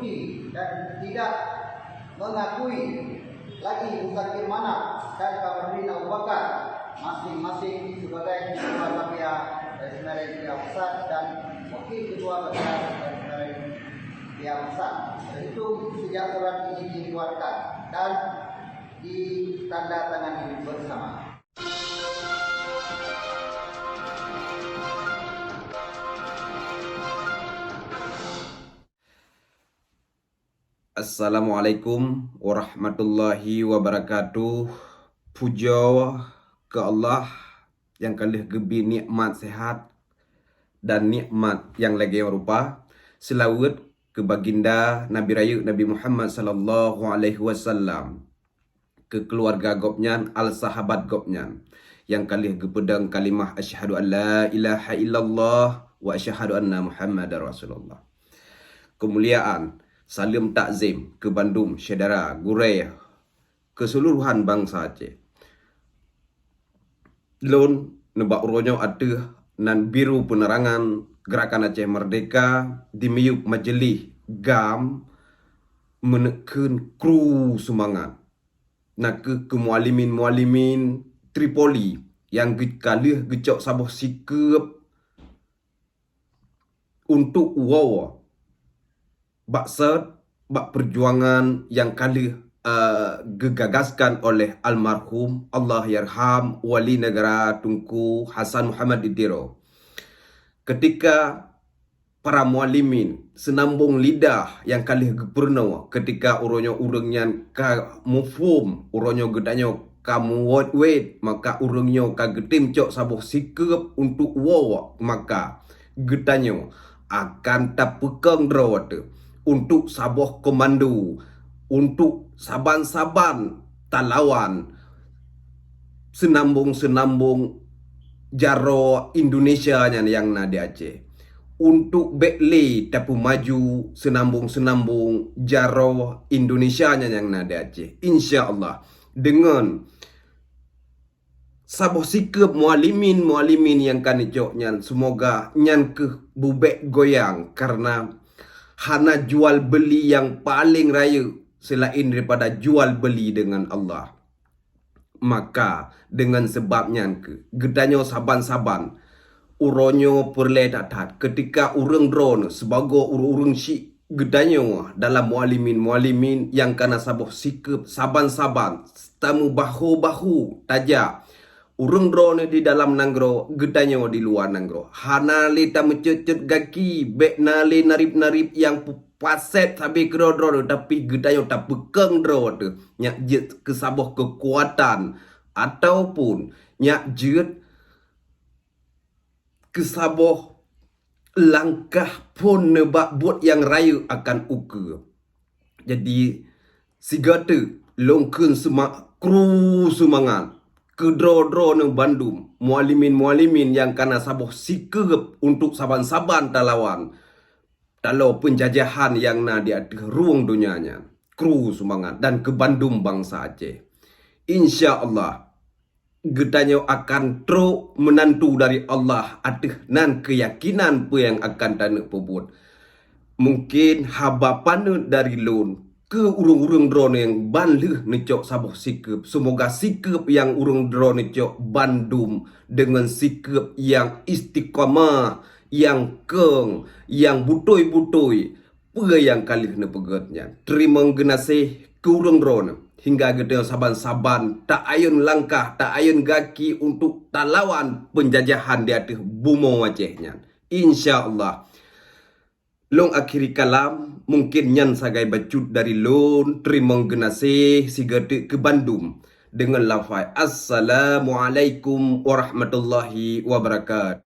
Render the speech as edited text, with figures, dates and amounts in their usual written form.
bersuci dan tidak mengakui lagi Muzakir Manaf dan Kamarudin Abu Bakar masing-masing sebagai ketua KPA dari Senarai Pihak Pusat dan wakil ketua KPA dari Senarai Pihak Pusat. Dan itu sejak surat ini dikeluarkan dan ditandatangani bersama. Assalamualaikum warahmatullahi wabarakatuh. Puja ke Allah yang kalih gebi nikmat sehat dan nikmat yang lagi rupa. Selawat ke baginda Nabi Raya Nabi Muhammad sallallahu alaihi wasallam, ke keluarga gopnyan, al sahabat gopnyan yang kalih gepedang kalimah asyhadu an la ilaha illallah wa asyhadu anna Muhammadar Rasulullah. Kemuliaan salam takzim ke Bandung, saudara, gurai, keseluruhan bangsa Aceh. Lon nebak uronyo ada nan biru penerangan Gerakan Aceh Merdeka di miyuk majelis gam menekan kru semangat nak ke mualimin Tripoli yang kalih gecok sabuh sikap untuk wawa bak perjuangan yang kali gegagaskan oleh almarhum Allah yarham wali negara Tunku Hasan Muhammad Idiro. Ketika para mualimin senambung lidah yang kali gepurno ketika uronyo urangnya ka mufum uronyo gedanyo kamu wait maka urangnya ka getim cok sabuh sikap untuk wawa maka gedanyo akan tapekang drawat untuk sabuh komando, untuk saban-saban talawan senambung-senambung jaro Indonesia yang nadi Aceh, untuk bekle tapu maju senambung-senambung jaro Indonesia yang nadi Aceh. Insya Allah dengan sabuh sikap mualimin yang kan ijoknya, semoga nyan ke bubek goyang karena hana jual beli yang paling raya selain daripada jual beli dengan Allah. Maka dengan sebabnya ke gedanyo saban-saban uronyo perle datat ketika urang drone sebagai urang si gedanyo dalam mualimin yang kana sabuh sikap saban-saban tamu bahu-bahu tajak urang drone di dalam nanggro, gedanyo di luar nanggro. Hana le ta mencet gaki, bek na le narip-narip yang paset sabi kero-dro, tapi gedanyo tak bekeng dro tu. Nyak jet kesabuh kekuatan ataupun nyak jet kesabuh langkah pun nebak buat yang raya akan uka. Jadi sigata longkeun semak kru semangat kedro-dro ne Bandung, mualimin yang kana sabuh sikap untuk saban-saban talawan talau penjajahan yang na di ruang dunianya, kru semangat dan ke Bandung bangsa Aceh. Insya Allah gedanyo akan terus menantu dari Allah atih nan keyakinan pe yang akan tanah pebut. Mungkin habapan dari lon ke urung-urung drone yang banleh necok sabuh sikap. Semoga sikap yang urung drone necok Bandung dengan sikap yang istiqamah, yang keng, yang butoi-butoi, pe yang kalih ne pegetnya. Terima genasih ke urung drone hingga gede saban-saban tak ayun langkah, tak ayun gaki untuk talawan penjajahan di atas bumi Acehnya. Insya Allah. Long akhiri kalam mungkin nyan sagai bacut dari lon terima genasih si gede ke Bandung dengan lafaz Assalamualaikum warahmatullahi wabarakatuh.